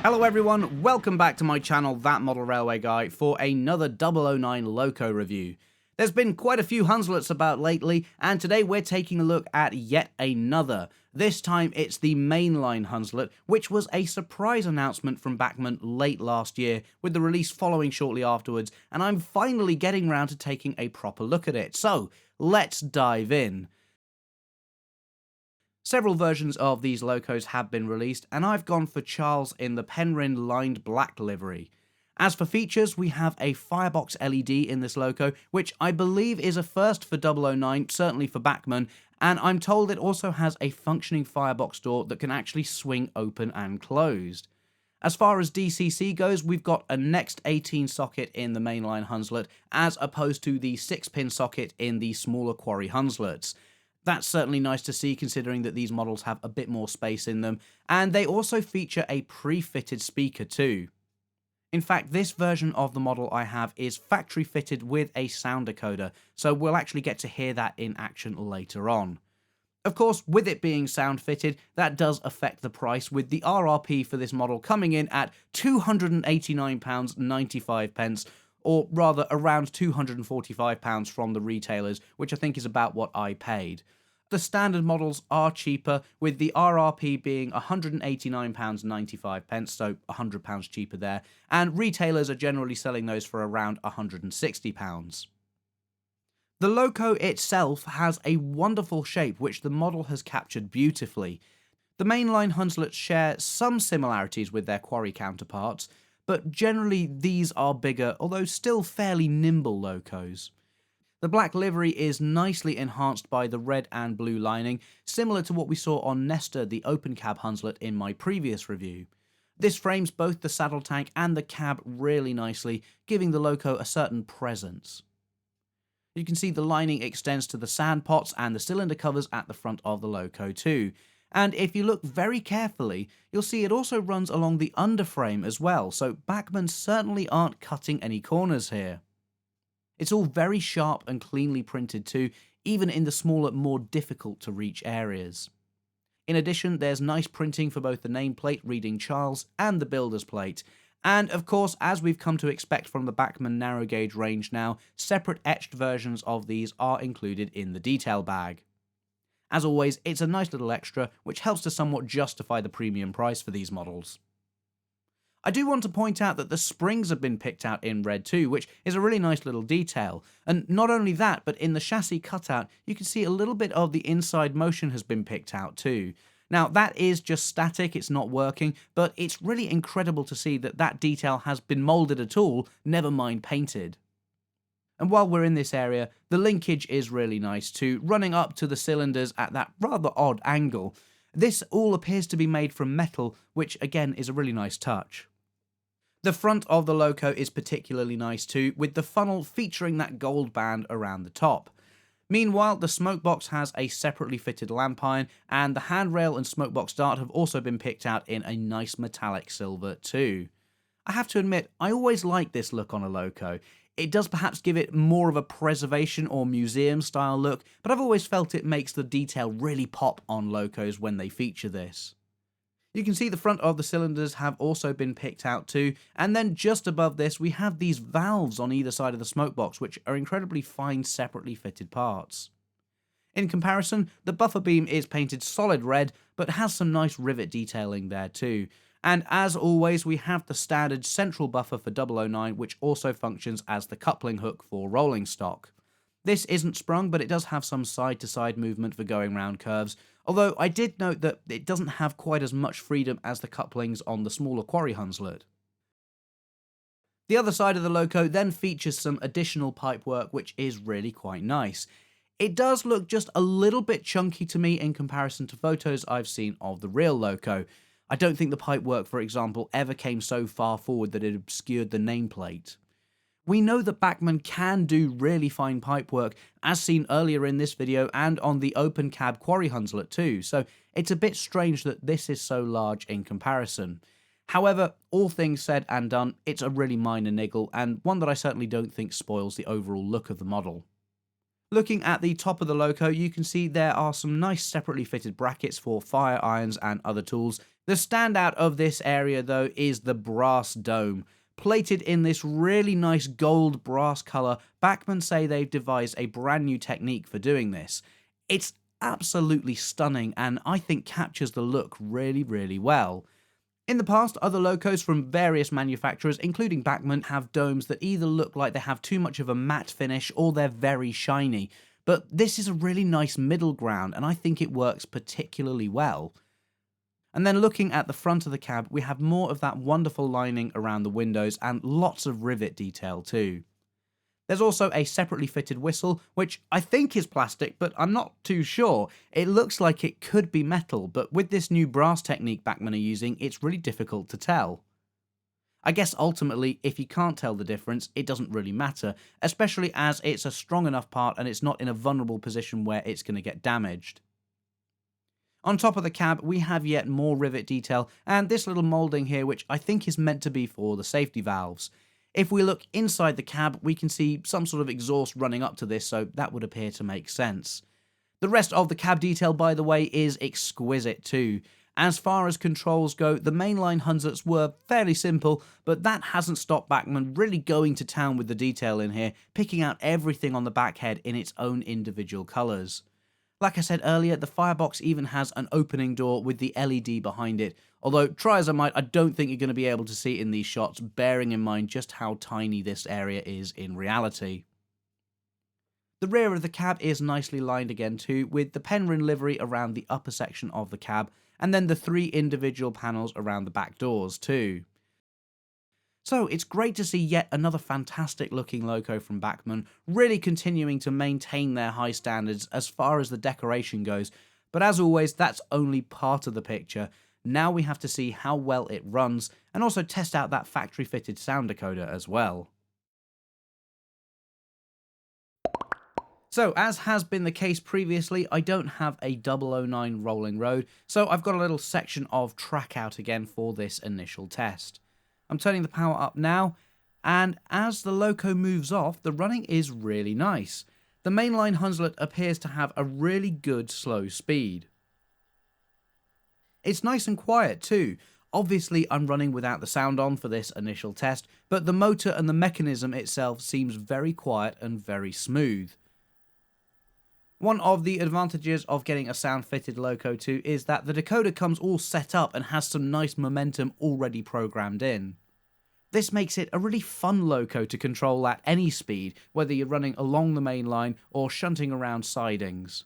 Hello everyone, welcome back to my channel, That Model Railway Guy, for another 009 Loco review. There's been quite a few Hunslets about lately, and today we're taking a look at yet another. This time it's the Mainline Hunslet, which was a surprise announcement from Bachmann late last year, with the release following shortly afterwards, and I'm finally getting round to taking a proper look at it. So, let's dive in. Several versions of these locos have been released, and I've gone for Charles in the Penrhyn Lined Black livery. As for features, we have a firebox LED in this loco, which I believe is a first for 009, certainly for Bachmann, and I'm told it also has a functioning firebox door that can actually swing open and closed. As far as DCC goes, we've got a Next 18 socket in the Mainline Hunslet, as opposed to the 6-pin socket in the smaller Quarry Hunslets. That's certainly nice to see, considering that these models have a bit more space in them, and they also feature a pre-fitted speaker too. In fact, this version of the model I have is factory fitted with a sound decoder, so we'll actually get to hear that in action later on. Of course, with it being sound fitted, that does affect the price, with the RRP for this model coming in at £289.95, or rather around £245 from the retailers, which I think is about what I paid. The standard models are cheaper, with the RRP being £189.95, so £100 cheaper there, and retailers are generally selling those for around £160. The loco itself has a wonderful shape which the model has captured beautifully. The Mainline Hunslets share some similarities with their quarry counterparts, but generally these are bigger, although still fairly nimble locos. The black livery is nicely enhanced by the red and blue lining, similar to what we saw on Nestor, the open cab Hunslet, in my previous review. This frames both the saddle tank and the cab really nicely, giving the loco a certain presence. You can see the lining extends to the sand pots and the cylinder covers at the front of the loco too. And if you look very carefully, you'll see it also runs along the underframe as well, so Bachmann certainly aren't cutting any corners here. It's all very sharp and cleanly printed too, even in the smaller, more difficult to reach areas. In addition, there's nice printing for both the nameplate reading Charles and the builder's plate. And of course, as we've come to expect from the Bachmann narrow gauge range now, separate etched versions of these are included in the detail bag. As always, it's a nice little extra, which helps to somewhat justify the premium price for these models. I do want to point out that the springs have been picked out in red too, which is a really nice little detail. And not only that, but in the chassis cutout, you can see a little bit of the inside motion has been picked out too. Now, that is just static, it's not working, but it's really incredible to see that that detail has been moulded at all, never mind painted. And while we're in this area, the linkage is really nice too, running up to the cylinders at that rather odd angle. This all appears to be made from metal, which again is a really nice touch. The front of the loco is particularly nice too, with the funnel featuring that gold band around the top. Meanwhile, the smokebox has a separately fitted lamp iron, and the handrail and smokebox dart have also been picked out in a nice metallic silver too. I have to admit, I always like this look on a loco. It does perhaps give it more of a preservation or museum style look, but I've always felt it makes the detail really pop on locos when they feature this. You can see the front of the cylinders have also been picked out too, and then just above this we have these valves on either side of the smokebox, which are incredibly fine separately fitted parts. In comparison, the buffer beam is painted solid red, but has some nice rivet detailing there too. And as always, we have the standard central buffer for 009, which also functions as the coupling hook for rolling stock. This isn't sprung, but it does have some side-to-side movement for going round curves, although I did note that it doesn't have quite as much freedom as the couplings on the smaller Quarry Hunslet. The other side of the loco then features some additional pipework, which is really quite nice. It does look just a little bit chunky to me in comparison to photos I've seen of the real loco. I don't think the pipework, for example, ever came so far forward that it obscured the nameplate. We know that Bachmann can do really fine pipework, as seen earlier in this video and on the open cab Quarry Hunslet too, so it's a bit strange that this is so large in comparison. However, all things said and done, it's a really minor niggle, and one that I certainly don't think spoils the overall look of the model. Looking at the top of the loco, you can see there are some nice separately fitted brackets for fire irons and other tools. The standout of this area though is the brass dome. Plated in this really nice gold brass colour, Bachmann say they've devised a brand new technique for doing this. It's absolutely stunning and I think captures the look really well. In the past, other locos from various manufacturers, including Bachmann, have domes that either look like they have too much of a matte finish or they're very shiny, but this is a really nice middle ground and I think it works particularly well. And then looking at the front of the cab, we have more of that wonderful lining around the windows and lots of rivet detail too. There's also a separately fitted whistle, which I think is plastic, but I'm not too sure. It looks like it could be metal, but with this new brass technique Bachmann are using, it's really difficult to tell. I guess ultimately, if you can't tell the difference, it doesn't really matter, especially as it's a strong enough part and it's not in a vulnerable position where it's going to get damaged. On top of the cab, we have yet more rivet detail, and this little moulding here, which I think is meant to be for the safety valves. If we look inside the cab, we can see some sort of exhaust running up to this, so that would appear to make sense. The rest of the cab detail, by the way, is exquisite too. As far as controls go, the mainline Hunslets were fairly simple, but that hasn't stopped Bachmann really going to town with the detail in here, picking out everything on the back head in its own individual colours. Like I said earlier, the firebox even has an opening door with the LED behind it, although try as I might, I don't think you're going to be able to see it in these shots, bearing in mind just how tiny this area is in reality. The rear of the cab is nicely lined again too, with the Penrhyn livery around the upper section of the cab, and then the 3 individual panels around the back doors too. So it's great to see yet another fantastic looking loco from Bachmann, really continuing to maintain their high standards as far as the decoration goes, but as always that's only part of the picture. Now we have to see how well it runs, and also test out that factory fitted sound decoder as well. So, as has been the case previously, I don't have a 009 rolling road, so I've got a little section of track out again for this initial test. I'm turning the power up now, and as the loco moves off, the running is really nice. The Mainline Hunslet appears to have a really good slow speed. It's nice and quiet too. Obviously I'm running without the sound on for this initial test, but the motor and the mechanism itself seems very quiet and very smooth. One of the advantages of getting a sound fitted loco too is that the decoder comes all set up and has some nice momentum already programmed in. This makes it a really fun loco to control at any speed, whether you're running along the main line or shunting around sidings.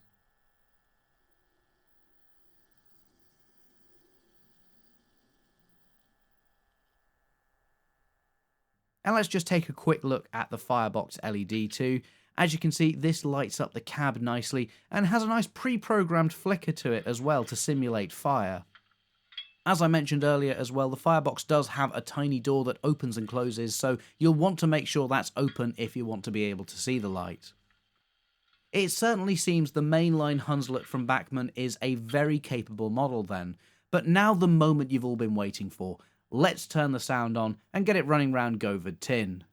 And let's just take a quick look at the firebox LED too. As you can see, this lights up the cab nicely and has a nice pre-programmed flicker to it as well to simulate fire. As I mentioned earlier as well, the firebox does have a tiny door that opens and closes, so you'll want to make sure that's open if you want to be able to see the light. It certainly seems the Mainline Hunslet from Bachmann is a very capable model then, but now the moment you've all been waiting for. Let's turn the sound on and get it running round Govard Tin.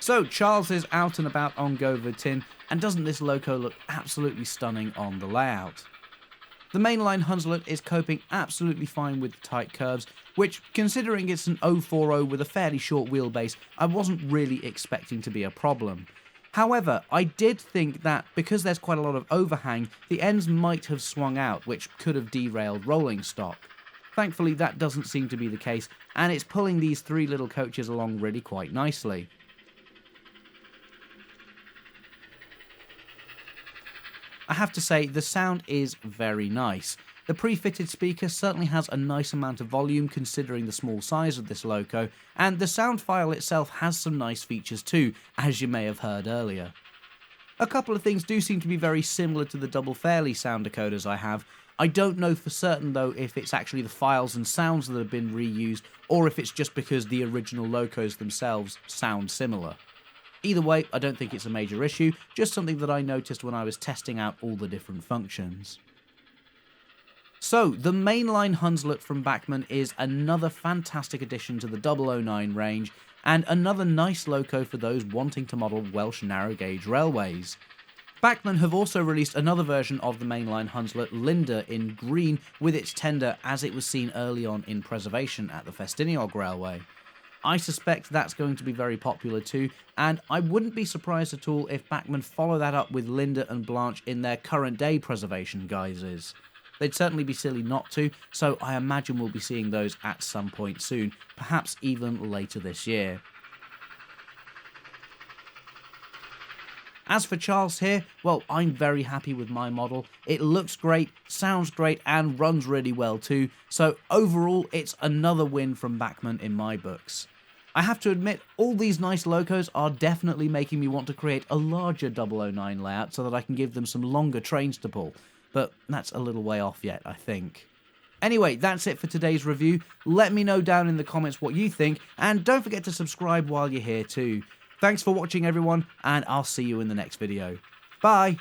So Charles is out and about on Go Tin, and doesn't this loco look absolutely stunning on the layout? The Mainline Hunslet is coping absolutely fine with the tight curves, which, considering it's an 040 with a fairly short wheelbase, I wasn't really expecting to be a problem. However, I did think that because there's quite a lot of overhang, the ends might have swung out, which could have derailed rolling stock. Thankfully, that doesn't seem to be the case, and it's pulling these three little coaches along really quite nicely. I have to say, the sound is very nice. The pre-fitted speaker certainly has a nice amount of volume considering the small size of this loco, and the sound file itself has some nice features too, as you may have heard earlier. A couple of things do seem to be very similar to the double Fairley sound decoders I have. I don't know for certain though if it's actually the files and sounds that have been reused, or if it's just because the original locos themselves sound similar. Either way, I don't think it's a major issue, just something that I noticed when I was testing out all the different functions. So, the Mainline Hunslet from Bachmann is another fantastic addition to the 009 range, and another nice loco for those wanting to model Welsh narrow gauge railways. Bachmann have also released another version of the Mainline Hunslet, Linda, in green with its tender as it was seen early on in preservation at the Festiniog Railway. I suspect that's going to be very popular too, and I wouldn't be surprised at all if Bachmann follow that up with Linda and Blanche in their current day preservation guises. They'd certainly be silly not to, so I imagine we'll be seeing those at some point soon, perhaps even later this year. As for Charles here, well, I'm very happy with my model. It looks great, sounds great, and runs really well too, so overall it's another win from Bachmann in my books. I have to admit, all these nice locos are definitely making me want to create a larger 009 layout so that I can give them some longer trains to pull, but that's a little way off yet, I think. Anyway, that's it for today's review. Let me know down in the comments what you think, and don't forget to subscribe while you're here too. Thanks for watching everyone, and I'll see you in the next video. Bye!